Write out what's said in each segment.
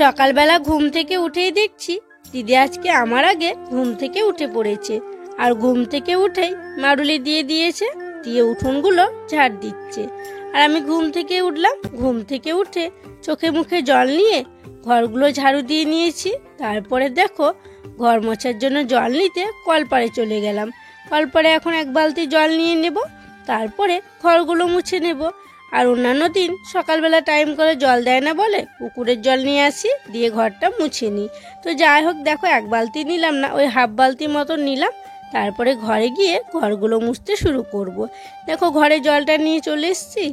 সকালবেলা ঘুম থেকে উঠেই দেখছি দিদি আজকে আমার আগে ঘুম থেকে উঠে পড়েছে। আর ঘুম থেকে উঠেই মাড়ুলি দিয়ে দিয়েছে, দিয়ে উঠোনগুলো ঝাড় দিচ্ছে। আর আমি ঘুম থেকে উঠলাম, ঘুম থেকে উঠে চোখে মুখে জল নিয়ে ঘরগুলো ঝাড়ু দিয়ে নিয়েছি। তারপরে দেখো ঘর মোছার জন্য জল নিতে কলপাড়ে চলে গেলাম। কলপাড়ে এখন এক বালতি জল নিয়ে নেব, তারপরে ঘরগুলো মুছে নেব। আর অন্যান্য দিন সকালবেলা টাইম করে জল দেয় না বলে পুকুরের জল নিয়ে আসি, দিয়ে ঘরটা মুছে নিই। তো যাই হোক দেখো এক বালতি নিলাম না, ওই হাফ বালতি মতো নিলাম। তারপরে ঘরে গিয়ে ঘরগুলো মুছতে শুরু করব। দেখো ঘরে জলটা নিয়ে চলে এসেছি।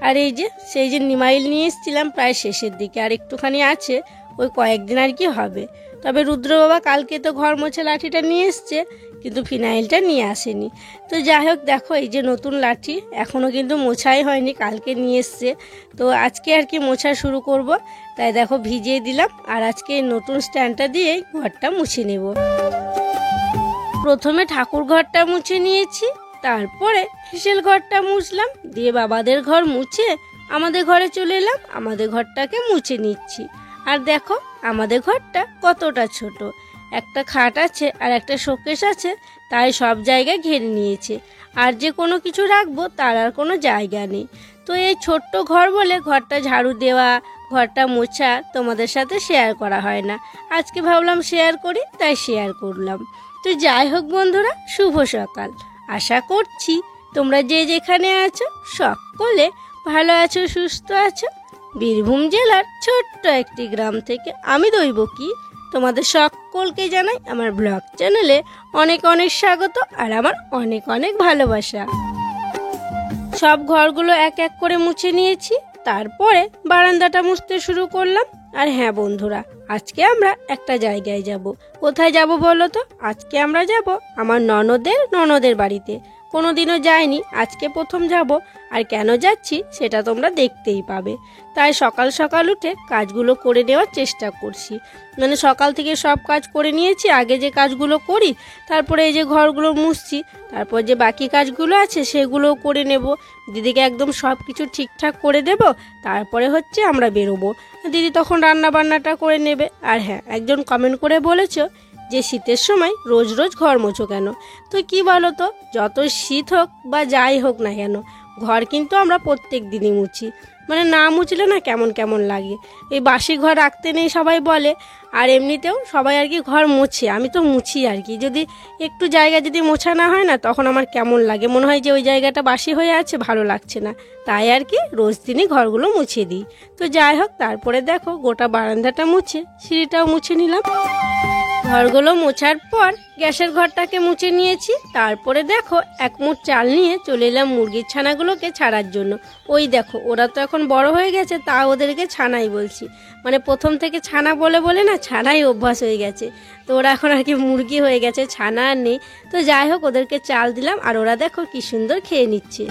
আর এই যে সেই যে নিমাইল নিয়ে এসেছিলাম প্রায় শেষের দিকে, আর একটুখানি আছে, ওই কয়েকদিন আর কি হবে। তবে রুদ্র বাবা কালকে তো ঘর মোছা লাঠিটা নিয়ে এসছে, কিন্তু ফিনাইলটা নিয়ে আসেনি। তো যাই হোক দেখো এই যে নতুন লাঠি এখনও কিন্তু মোছাই হয়নি, কালকে নিয়ে এসছে। তো আজকে আর কি মোছা শুরু করব, তাই দেখো ভিজিয়ে দিলাম। আর আজকে নতুন স্ট্যান্ডটা দিয়েই ঘরটা মুছে নেব। প্রথমে ঠাকুর ঘরটা মুছে নিয়েছি, তারপরে হেসেল ঘরটা মুছলাম, দিয়ে বাবাদের ঘর মুছে আমাদের ঘরে চলে এলাম, আমাদের ঘরটাকে মুছে নিচ্ছি। আর দেখো আমাদের ঘরটা কতটা ছোট, একটা খাট আছে আর একটা শোকেস আছে, তাই সব জায়গায় ঘিরে নিয়েছে। আর যে কোনো কিছু রাখবো তার আর কোনো জায়গা নেই। তো এই ছোট্ট ঘর বলে ঘরটা ঝাড়ু দেওয়া, ঘরটা মোছা তোমাদের সাথে শেয়ার করা হয় না। আজকে ভাবলাম শেয়ার করি, তাই শেয়ার করলাম। তো যাই হোক বন্ধুরা, শুভ সকাল। আশা করছি তোমরা যে যেখানে আছো সকলে ভালো আছো, সুস্থ আছো। বীরভূম জেলার ছোট্ট একটি গ্রাম থেকে আমি দৈবকী তোমাদের সকলকে জানাই আমার ব্লগ চ্যানেলে অনেক অনেক স্বাগত আর আমার অনেক অনেক ভালোবাসা। সব ঘরগুলো এক এক করে মুছে নিয়েছি, তারপরে বারান্দাটা মুছতে শুরু করলাম। আর হ্যাঁ বন্ধুরা, আজকে আমরা একটা জায়গায় যাব। কোথায় যাব বলো তো? আজকে আমরা যাব আমার ননদের বাড়িতে। কোনোদিনও যাইনি, আজকে প্রথম যাব। আর কেন যাচ্ছি সেটা তোমরা দেখতেই পাবে। তাই সকাল সকাল উঠে কাজগুলো করে নেওয়ার চেষ্টা করছি। মানে সকাল থেকে সব কাজ করে নিয়েছি, আগে যে কাজগুলো করি, তারপরে এই যে ঘরগুলো মুছছি, তারপর যে বাকি কাজগুলো আছে সেগুলোও করে নেব। দিদিকে একদম সব কিছু ঠিকঠাক করে দেব, তারপরে হচ্ছে আমরা বেরোবো। দিদি তখন রান্না বান্নাটা করে নেবে। আর হ্যাঁ, একজন কমেন্ট করে বলেছো যে শীতের সময় রোজ রোজ ঘর মোছো কেন? তো কি বলো তো, যত শীত হোক বা যাই হোক না কেন, ঘর কিন্তু আমরা প্রত্যেক দিনই মুছি। মানে না মুছলে না কেমন কেমন লাগে। এই বাসি ঘর রাখতে নেই সবাই বলে, আর এমনিতেও সবাই আর কি ঘর মুছে, আমি তো মুছি আর কি। যদি একটু জায়গা যদি মোছা না হয় না, তখন আমার কেমন লাগে, মনে হয় যে ওই জায়গাটা বাসি হয়ে আছে, ভালো লাগছে না। তাই আর কি রোজ দিনই ঘরগুলো মুছে দিই। তো যাই হোক, তারপরে দেখো গোটা বারান্দাটা মুছে সিঁড়িটাও মুছে নিলাম। ঘরগুলো মোছার পর গ্যাসের ঘরটাকে মুছে নিয়েছি। তারপরে দেখো এক মুঠ চাল নিয়ে চলে এলাম মুরগির ছানাগুলোকে ছাড়ার জন্য। ওই দেখো ওরা তো এখন বড় হয়ে গেছে, তা ওদেরকে ছানাই বলছি। মানে প্রথম থেকে ছানা বলে বলে না ছানাই অভ্যাস হয়ে গেছে। তো ওরা এখন আর কি মুরগি হয়ে গেছে, ছানা আর নেই। তো যাই হোক ওদেরকে চাল দিলাম, আর ওরা দেখো কি সুন্দর খেয়ে নিচ্ছে।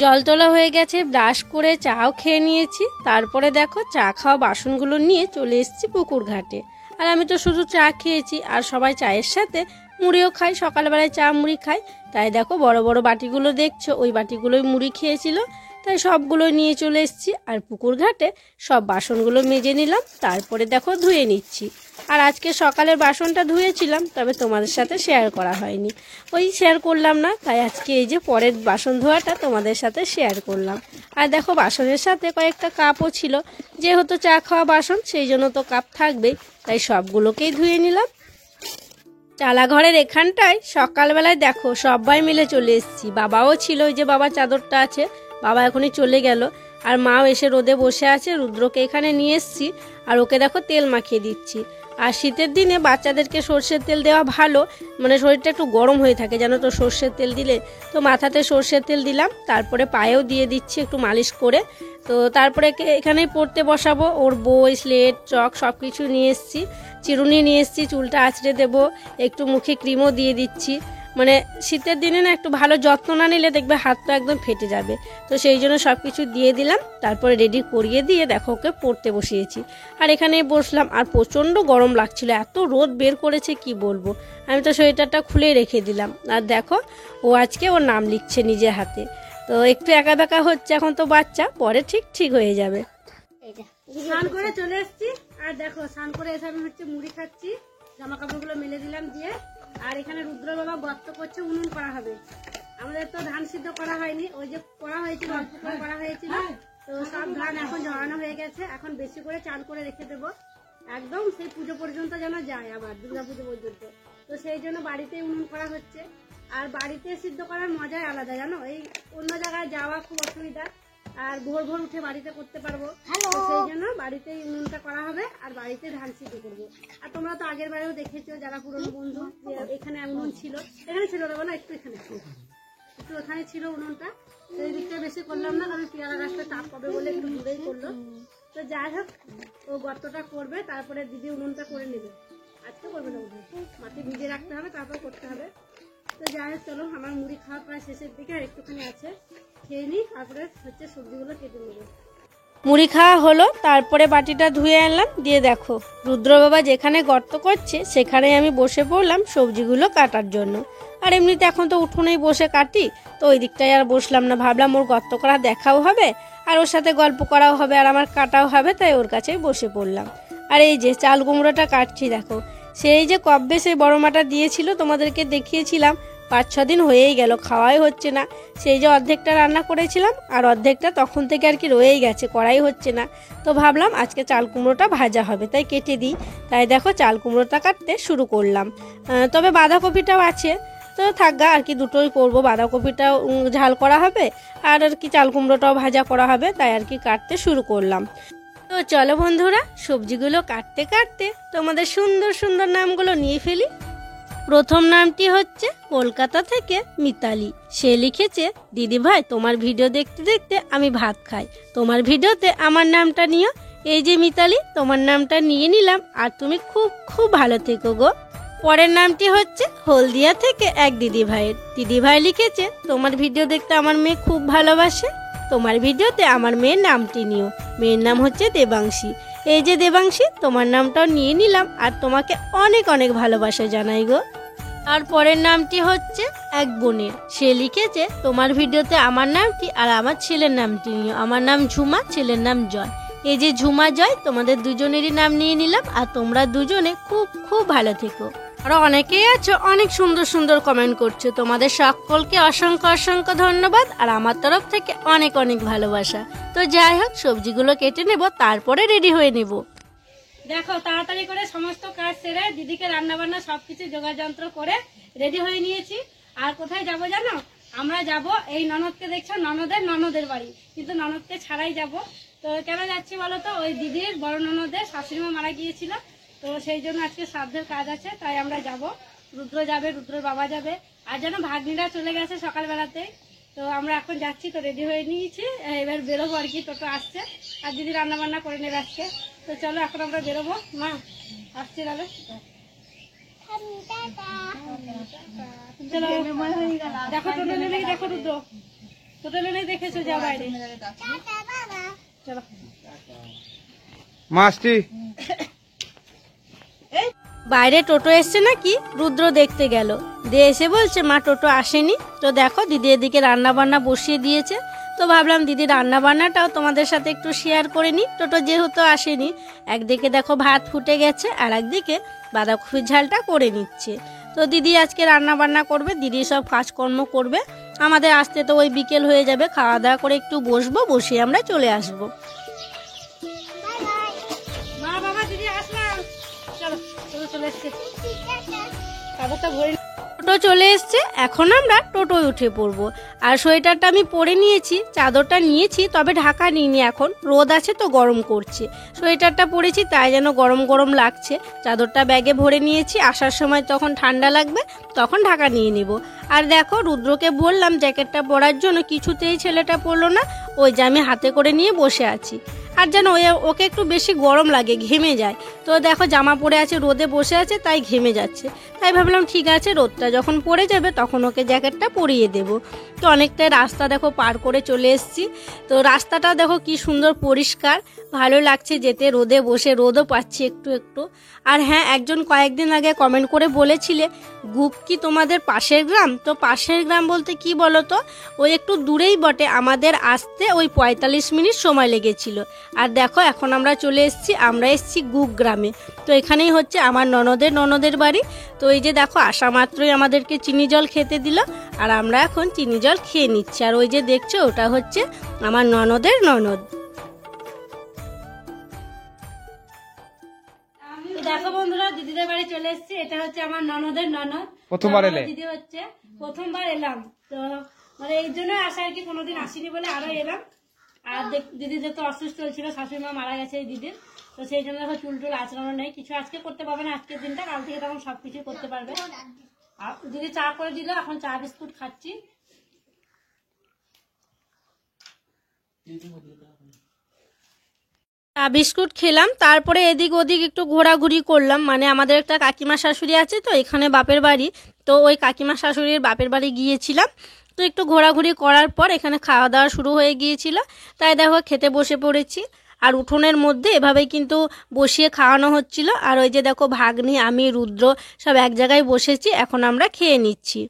জল তোলা হয়ে গেছে, ব্রাশ করে চাও খেয়ে নিয়েছি। তারপরে দেখো চা খাওয়া বাসনগুলো নিয়ে চলে এসেছি পুকুর ঘাটে। আর আমি তো শুধু চা খেয়েছি, আর সবাই চায়ের সাথে মুড়িও খাই, সকালবেলায় চা মুড়ি খাই। তাই দেখো বড় বড় বাটিগুলো দেখছো, ওই বাটিগুলোই মুড়ি খেয়েছিল, তাই সবগুলো নিয়ে চলে এসেছি। আর পুকুর ঘাটে সব বাসনগুলো মেজে নিলাম, তারপরে দেখো ধুয়ে নিচ্ছি। আর আজকে সকালের বাসনটা ধুয়েছিলাম, তবে তোমাদের সাথে শেয়ার করা হয়নি, ওই শেয়ার করলাম না। তাই আজকে এই যে পরের বাসন ধোয়াটা তোমাদের সাথে শেয়ার করলাম। আর দেখো বাসনের সাথে কয়েকটা কাপও ছিল, যেহেতু চা খাওয়া বাসন সেই জন্য তো কাপ থাকবেই, তাই সবগুলোকেই ধুয়ে নিলাম। চালাঘরের এখানটায় সকালবেলায় দেখো সবাই মিলে চলে এসেছি। বাবাও ছিল, ওই যে বাবা চাদরটা আছে, বাবা এখনই চলে গেল। আর মাও এসে রোদে বসে আছে, রুদ্রকে এখানে নিয়ে এসেছি। আর ওকে দেখো তেল মাখিয়ে দিচ্ছি। আর শীতের দিনে বাচ্চাদেরকে সর্ষের তেল দেওয়া ভালো, মানে শরীরটা একটু গরম হয়ে থাকে জানো তো সর্ষের তেল দিলে। তো মাথাতে সর্ষের তেল দিলাম, তারপরে পায়েও দিয়ে দিচ্ছি একটু মালিশ করে। তো তারপরে এখানেই পড়তে বসাবো। ওর বই, স্লেট, চক সব কিছু নিয়ে এসেছি, চিরুনি নিয়ে এসেছি, চুলটা আঁচড়ে দেবো, একটু মুখে ক্রিমও দিয়ে দিচ্ছি। মানে শীতের দিনে না একটু ভালো যত্ন না নিলে দেখবে হাতটা একদম ফেটে যাবে। তো সেই জন্য সব কিছু দিয়ে দিলাম, তারপরে রেডি করিয়ে দিয়ে দেখো ওকে পড়তে বসিয়েছি। আর এখানে বসলাম, আর প্রচণ্ড গরম লাগছিল, এত রোদ বের করেছে কি বলবো। আমি তো সোয়েটারটা খুলে রেখে দিলাম। আর দেখো ও আজকে ওর নাম লিখছে নিজের হাতে। তো একটু একা বেকা হচ্ছে, এখন তো বাচ্চা, পরে ঠিক হয়ে যাবে। স্নান করে চলে এসেছি, আর দেখো স্নান করে এসে আমি হচ্ছে মুড়ি খাচ্ছি, জামা কাপড়গুলো মেলে দিলাম দিয়ে। আর এখানে রুদ্র বাবা গর্ত করছে, উনুন করা হবে। আমাদের তো ধান সিদ্ধ করা হয়নি, ওই যে করা হয়েছিল অল্প করে করা হয়েছিল, তো সব ধান এখন ঝরানো হয়ে গেছে। এখন বেশি করে চাল করে রেখে দেবো, একদম সেই পুজো পর্যন্ত যেন যায়, আবার দুর্গা পুজো পর্যন্ত। তো সেই জন্য বাড়িতেই উনুন করা হচ্ছে। আর বাড়িতে সিদ্ধ করার মজাই আলাদা জানো, এই অন্য জায়গায় যাওয়া খুব অসুবিধা, আর ভোর ভোর উঠে বাড়িতে করতে পারবো, তো সেই জন্য বাড়িতেই উনুনটা করা হবে আর বাড়িতে ধান সিদ্ধ করবো। আর তোমরা তো আগের বারেও দেখেছো যারা পুরনো বন্ধু, যে এখানে উনুন ছিল, এখানে ছিল না, একটু এখানে ছিল, একটু ওখানে ছিল উনুনটা। সেই দিকটা বেশি করলাম না, কারণ পেয়ারা গাছটা তাপ পাবে বলে একটু দূরেই করলো। তো যাই হোক, ও গর্তটা করবে, তারপরে দিদি উনুনটা করে নেবে। আজকে করবে না, মাটি ভিজিয়ে রাখতে হবে, তারপর করতে হবে। তো যাই হোক, চলো আমার মুড়ি খাওয়া প্রায় শেষের দিকে, আর একটুখানি আছে, খেয়ে নিই, তারপরে হচ্ছে সবজিগুলো কেটে নেবো। মুড়ি খাওয়া হলো, তারপরে বাটিটা ধুয়ে আনলাম, দিয়ে দেখো রুদ্র বাবা যেখানে গর্ত করছে সেখানে আমি বসে পড়লাম সবজিগুলো কাটার জন্য। আর এমনিতে এখন তো উঠোনেই বসে কাটি, তো ওই দিকটায় আর বসলাম না, ভাবলাম ওর গর্ত করা দেখাও হবে আর ওর সাথে গল্প করাও হবে আর আমার কাটাও হবে, তাই ওর কাছেই বসে পড়লাম। আর এই যে চাল কুমড়োটা কাটছি, দেখো সেই যে কবে সেই বড় মাটা দিয়েছিল তোমাদেরকে দেখিয়েছিলাম, 5-6 দিন হয়েই গেল, খাওয়াই হচ্ছে না। সেই যে অর্ধেকটা রান্না করেছিলাম আর অর্ধেকটা তখন থেকে আর কি রয়েই গেছে, করাই হচ্ছে না। তো ভাবলাম আজকে চাল কুমড়োটা ভাজা হবে, তাই কেটে দিই। তাই দেখো চাল কুমড়োটা কাটতে শুরু করলাম। তবে বাঁধাকপিটাও আছে, তো থাকগা আর কি, দুটোই করবো, বাঁধাকপিটাও ঝাল করা হবে আর কি চাল কুমড়োটাও ভাজা করা হবে, তাই আর কি কাটতে শুরু করলাম। তো চলো বন্ধুরা, সবজিগুলো কাটতে কাটতে তোমাদের সুন্দর সুন্দর নামগুলো নিয়ে ফেলি। প্রথম নামটি হচ্ছে কলকাতা থেকে মিতালি, সে লিখেছে, দিদি ভাই তোমার ভিডিও দেখতে দেখতে আমি ভাত খাই, তোমার ভিডিওতে আমার নামটা নিও। এই যে মিতালি, তোমার নামটা নিয়ে নিলাম, আর তুমি খুব খুব ভালো থেকো গো। পরের নামটি হচ্ছে হলদিয়া থেকে এক দিদি ভাইয়ের, দিদি ভাই লিখেছে, তোমার ভিডিও দেখতে আমার মেয়ে খুব ভালোবাসে, তোমার ভিডিওতে আমার মেয়ের নামটি নিও। মেয়ের নাম হচ্ছে দেবাংশী। এই যে দেবাংশী, তোমার নামটাও নিয়ে নিলাম, আর তোমাকে অনেক অনেক ভালোবাসা জানাই গো। আর পরের নামটি হচ্ছে এক বোনের, সে লিখেছে, তোমার ভিডিওতে আমার নামটি আর আমার ছেলের নামটি নিও, আমার নাম ঝুমা, ছেলের নাম জয়। এই যে ঝুমা জয়, তোমাদের দুজনেরই নাম নিয়ে নিলাম, আর তোমরা দুজনে খুব খুব ভালো থেকো। আরো অনেকেই আছো অনেক সুন্দর সুন্দর কমেন্ট করছো, তোমাদের সকলকে অসংখ্য অসংখ্য ধন্যবাদ, আর আমার তরফ থেকে অনেক অনেক ভালোবাসা। তো যাই হোক, সবজিগুলো কেটে নেব, তারপরে রেডি হয়ে নেব। দেখো তাড়াতাড়ি করে সমস্ত কাজ সেরে দিদিকে রান্না বান্না সবকিছু জোগাড় যন্ত্র করে রেডি হয়ে নিয়েছি। আর কোথায় যাব জানো, আমরা যাব এই ননদকে দেখছো, ননদের বাড়ি, কিন্তু ননদকে ছাড়াই যাব। তো কেন যাচ্ছি বলো তো, ওই দিদির বড় ননদের শাশুড়িমা মারা গিয়েছিল, তো সেই জন্য আজকে শ্রাদ্ধের কাজ আছে, তাই আমরা যাব। রুদ্র যাবে, রুদ্রর বাবা যাবে, আর যেন ভাগ্নিরা চলে গেছে সকালবেলাতেই। তো আমরা এখন যাচ্ছি, তো রেডি হয়ে নিয়েছি, এবার বেরোবো আর কি, টোটো আসছে আর দিদি রান্না বান্না করে নেবে আজকে। তো চলো এখন আমরা বেরোবো, মা আসছি তাহলে, চলো। দেখো টোটো নেই, দেখো রুদ্র টোটো নেই, দেখেছো যাও বাইরে, চলো মাস্টি। বাইরে টোটো এসছে নাকি রুদ্র দেখতে গেল, দিয়ে এসে বলছে, মা টোটো আসেনি। তো দেখো দিদি এদিকে রান্না বান্না বসিয়ে দিয়েছে, তো ভাবলাম দিদি রান্না বান্নাটাও তোমাদের সাথে একটু শেয়ার করে নিই, টোটো যেহেতু আসেনি। একদিকে দেখো ভাত ফুটে গেছে, আর একদিকে বাঁধাকপির ঝালটা করে নিচ্ছে। তো দিদি আজকে রান্না বান্না করবে, দিদি সব কাজকর্ম করবে, আমাদের আসতে তো ওই বিকেল হয়ে যাবে, খাওয়া দাওয়া করে একটু বসবো, বসে আমরা চলে আসবো। মা বাবা দিদি আসলাম, চলো চলে এসছে, কাপড়টা ভরে টোটো চলে এসছে, এখন আমরা টোটোয় উঠে পড়বো। আর সোয়েটারটা আমি পরে নিয়েছি, চাদরটা নিয়েছি, তবে ঢাকা নিইনি, এখন রোদ আছে তো গরম করছে। সোয়েটারটা পরেছি তাই যেন গরম গরম লাগছে, চাদরটা ব্যাগে ভরে নিয়েছি, আসার সময় তখন ঠান্ডা লাগবে, তখন ঢাকা নিয়ে নিব। আর দেখো রুদ্রকে বললাম জ্যাকেটটা পরার জন্য, কিছুতেই ছেলেটা পরলো না, ওই যে আমি হাতে করে নিয়ে বসে আছি। আর যেন ওকে একটু বেশি গরম লাগে, ঘেমে যায়, তো দেখো জামা পরে আছে, রোদে বসে আছে, তাই ঘেমে যাচ্ছে। তাই ভাবলাম ঠিক আছে রোদটা যখন পড়ে যাবে তখন ওকে জ্যাকেটটা পরিয়ে দেব। তো অনেকটাই রাস্তা দেখো পার করে চলে এসেছি। তো রাস্তাটা দেখো কি সুন্দর পরিষ্কার, ভালো লাগছে যেতে, রোদে বসে রোদও পাচ্ছি একটু একটু। আর হ্যাঁ, একজন কয়েকদিন আগে কমেন্ট করে বলেছিলে গুপ কি তোমাদের পাশের গ্রাম? তো পাশের গ্রাম বলতে কি বলো তো, ওই একটু দূরেই বটে, আমাদের আসতে ওই 45 মিনিট সময় লেগেছিল। আর দেখো এখন আমরা চলে এসেছি, আমরা এসেছি গুপ গ্রামে। তো এখানেই হচ্ছে আমার ননদের বাড়ি। তো এই যে দেখো আসা মাত্রই আমাদেরকে চিনি জল খেতে দিল, আর আমরা এখন চিনি জল খেয়ে নিচ্ছি। আর ওই যে দেখছো ওটা হচ্ছে আমার ননদের ননদ। দেখো বন্ধুরা, দিদিদের বাড়ি চলে এসেছি, এটা হচ্ছে আমার ননদের ননদ। প্রথমবার এলে? দিদি হচ্ছে প্রথমবার এলাম, তো মানে এই জন্য আসা আর কি, কোনোদিন আসিনি বলে আরো এলাম। আর দিদিদের তো অসুস্থ ছিল, শাশুড়ি মা মারা গেছে এই দিদির, তো সেই জন্য দেখো চুল টুল আঁচড়ানো নেই, কিছু আজকে করতে পারবে না, আজকের দিনটা, কাল থেকে তখন সবকিছু করতে পারবে। আর দিদি চা করে দিল, এখন চা বিস্কুট খাচ্ছি। বিস্কুট খেলাম, তারপরে এদিক ওদিক একটু ঘোরাঘুরি করলাম। মানে আমাদের একটা কাকিমা শাশুড়ি আছে তো এখানে বাপের বাড়ি, তো ওই কাকিমা শাশুড়ির বাপের বাড়ি গিয়েছিলাম। তো একটু ঘোরাঘুরি করার পর এখানে খাওয়া দাওয়া শুরু হয়ে গিয়েছিল, তাই দেখো খেতে বসে পড়েছি। আর উঠোনের মধ্যে এভাবেই কিন্তু বসিয়ে খাওয়ানো হচ্ছিল। আর ওই যে দেখো ভাগ্নি, আমি, রুদ্র সব এক জায়গায় বসেছি, এখন আমরা খেয়ে নিচ্ছি।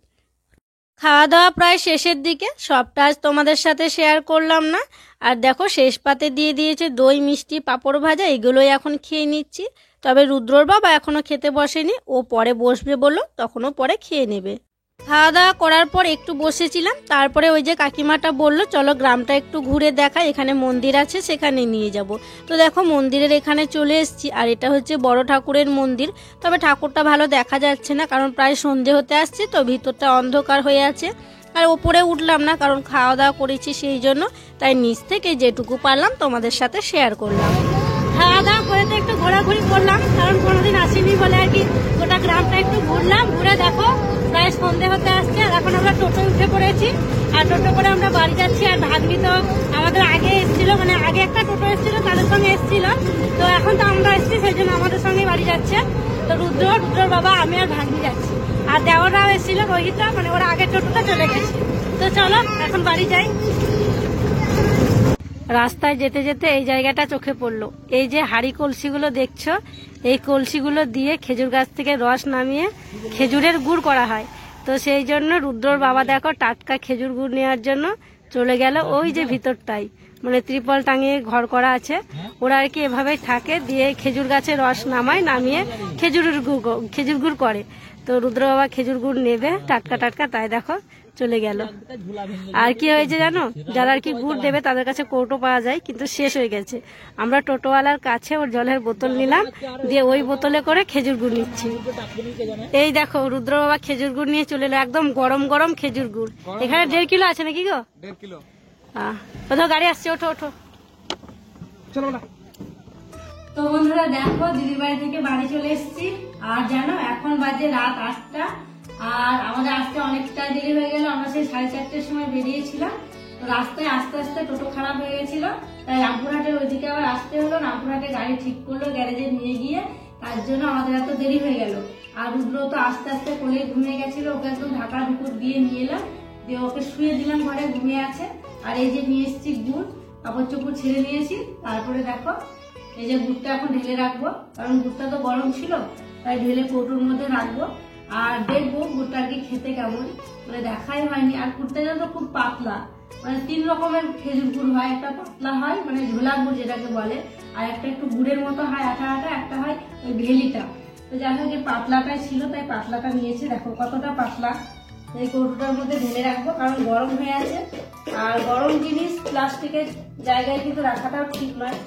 খাওয়া দাওয়া প্রায় শেষের দিকে, সবটা আজ তোমাদের সাথে শেয়ার করলাম না। আর দেখো শেষ পাতে দিয়ে দিয়েছে দই, মিষ্টি, পাঁপড় ভাজা, এগুলোই এখন খেয়ে নিচ্ছি। তবে রুদ্রর বাবা এখনো খেতে বসেনি, ও পরে বসবে বললো, তখনও পরে খেয়ে নেবে। খাওয়া দাওয়া করার পর একটু বসেছিলাম, তারপরে ওই যে কাকিমাটা বলল চলো গ্রামটা একটু ঘুরে দেখাই, এখানে মন্দির আছে সেখানে নিয়ে যাব। তো দেখো মন্দিরের এখানে চলে এসেছি, আর এটা হচ্ছে বড় ঠাকুরের মন্দির। তবে ঠাকুরটা ভালো দেখা যাচ্ছে না, কারণ প্রায় সন্ধে হতে আসছে, তো ভিতরটা অন্ধকার হয়ে আছে। আর ওপরে উঠলাম না, কারণ খাওয়া দাওয়া করেছি সেই জন্য, তাই নিচ থেকে যেটুকু পারলাম তোমাদের সাথে শেয়ার করলাম। খাওয়া দাওয়া করে তো একটু ঘোরাঘুরি করলাম, কারণ কোনোদিন আসিনি বলে আর কি, গোটা গ্রামটা একটু ঘুরলাম। ঘুরে দেখো প্রায় সন্ধে হতে আসছে, আর এখন আমরা টোটো উঠে পড়েছি, আর টোটো করে আমরা বাড়ি যাচ্ছি। আর ভাগ্নি তো আমাদের আগে এসেছিল, মানে আগে একটা টোটো এসেছিল, তাদের সঙ্গে এসেছিল, তো এখন তো আমরা এসেছি, সেই জন্য আমাদের সঙ্গে বাড়ি যাচ্ছে। তো রুদ্রর বাবা, আমি আর ভাগ্নি যাচ্ছি, আর দেওয়ারাও এসেছিল, রোহিতরা, মানে ওরা আগের টোটোটা চলে গেছে। তো চলো এখন বাড়ি যাই। রাস্তায় যেতে যেতে এই জায়গাটা চোখে পড়লো, এই যে হাঁড়ি কলসিগুলো দেখছো, এই কলসিগুলো দিয়ে খেজুর গাছ থেকে রস নামিয়ে খেজুরের গুড় করা হয়। তো সেই জন্য রুদ্রর বাবা দেখো টাটকা খেজুর গুড় নেওয়ার জন্য চলে গেল ওই যে ভিতরটাই, মানে ত্রিপল টাঙিয়ে ঘর করা আছে, ওরা আর কি এভাবেই থাকে, দিয়ে খেজুর গাছে রস নামায়, নামিয়ে খেজুর গুড় করে। তো রুদ্র বাবা খেজুর গুড় নেবে টাটকা টাটকা, তাই দেখো চলে গেল। আর কি হয়েছে জানো, যারা আর কি গুড় দেবে তাদের কাছে কৌটো পাওয়া যায়, কিন্তু শেষ হয়ে গেছে। আমরা টোটোওয়ালার কাছে ওর জলের বোতল নিলাম, দিয়ে ওই বোতলে করে খেজুর গুড় নিচ্ছি। এই দেখো রুদ্র বাবা খেজুর গুড় নিয়ে চলে এলো, একদম গরম গরম খেজুর গুড়। এখানে 1.5 কিলো আছে নাকি গো? 1.5 কিলো। কোথাও গাড়ি আসছে, ওঠো ওঠো। চলো না। তো বন্ধুরা দেখো দিদির বাড়ি থেকে বাড়ি চলে এসেছি, আর জানো এখন বাজে রাত 8টা, আর আমাদের আসতে অনেকটা দেরি হয়ে গেল। আমরা সেই 4:30টার সময় বেরিয়েছিলাম, তো রাস্তায় আস্তে আস্তে টোটো খারাপ হয়ে গেছিল, তাই রামপুরহাটের ওইদিকে আবার আসতে হলো। রামপুরহাটে গাড়ি ঠিক করলো, গ্যারেজে নিয়ে গিয়ে, তার জন্য আমাদের এত দেরি হয়ে গেল। আর রুদ্র তো আস্তে আস্তে কোলে ঘুমিয়ে গেছিল, ওকে একদম ঢাকা ঢুকুর দিয়ে নিয়ে এলাম, দিয়ে ওকে শুয়ে দিলাম, ঘরে ঘুমিয়ে আছে। আর এই যে নিয়ে এসেছি গুড়, কাপড় চোপড় ছেড়ে নিয়েছি। তারপরে দেখো এই যে গুড়টা এখন ঢেলে রাখবো, কারণ গুড়টা তো গরম ছিল, তাই ঢেলে কৌটোর মধ্যে রাখবো। আর দেখবো গুড়টা আর কি খেতে কেমন, মানে দেখাই হয়নি। আর গুড়টা যেন খুব পাতলা, মানে 3 রকমের খেজুর গুড় হয়, একটা পাতলা হয় মানে ঝোলা গুড় যেটাকে বলে, আর একটা একটু গুড়ের মতো হয় আঠা আঠা, একটা হয় ওই ভেলিটা। তো যাই হোক এই পাতলাটাই ছিল, তাই পাতলাটা নিয়েছি। দেখো কতটা পাতলা। এই কৌটোটার মধ্যে ঢেলে রাখবো, কারণ গরম হয়ে আছে, আর গরম জিনিস প্লাস্টিকের জায়গায় কিন্তু রাখাটাও ঠিক নয়।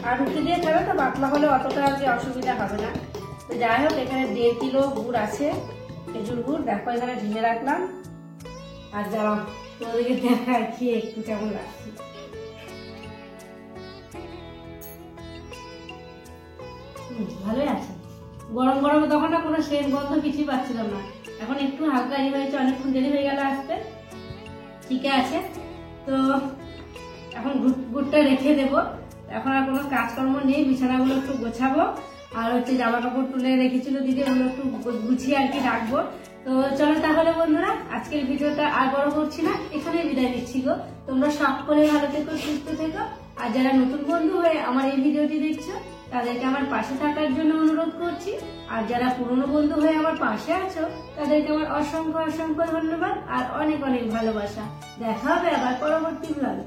আর রুটি দিয়ে খাবে তো পাতলা হলে অতটা আর কি অসুবিধা হবে না। তো যাই হোক এখানে 1.5 কিলো গুড় আছে, খেজুর গুড়, দেখো এখানে ঢেলে রাখলাম। আর যাও তোদেরকে দেখা খেয়ে একটু কেমন লাগছে। ভালোই আছে, গরম গরম, তখন না কোনো সেন্ট গন্ধ কিছুই পাচ্ছিলাম না, এখন একটু হালকা হয়েছে, অনেকক্ষণ দেরি হয়ে গেল আসতে। ঠিক আছে, তো এখন গুড়টা রেখে দেবো। এখন আর কোনো কাজকর্ম নেই, বিছানাগুলো একটু গোছাবো, আর হচ্ছে জামা কাপড় তুলে রেখেছিল দিদি, ওগুলো একটু গুছিয়ে আর কি রাখবো। তো চলো তাহলে বন্ধুরা, আজকের ভিডিওটা আর বড় করছি না, এখানেই বিদায় নিচ্ছি গো। তোমরা সকলে ভালো থেকো, সুস্থ থেকো। আর যারা নতুন বন্ধু হয়ে আমার এই ভিডিওটি দেখছো তাদেরকে আমার পাশে থাকার জন্য অনুরোধ করছি। আর যারা পুরনো বন্ধু হয়ে আমার পাশে আছো তাদেরকে আমার অসংখ্য অসংখ্য ধন্যবাদ আর অনেক অনেক ভালোবাসা। দেখা হবে আবার পরবর্তী ব্লগে।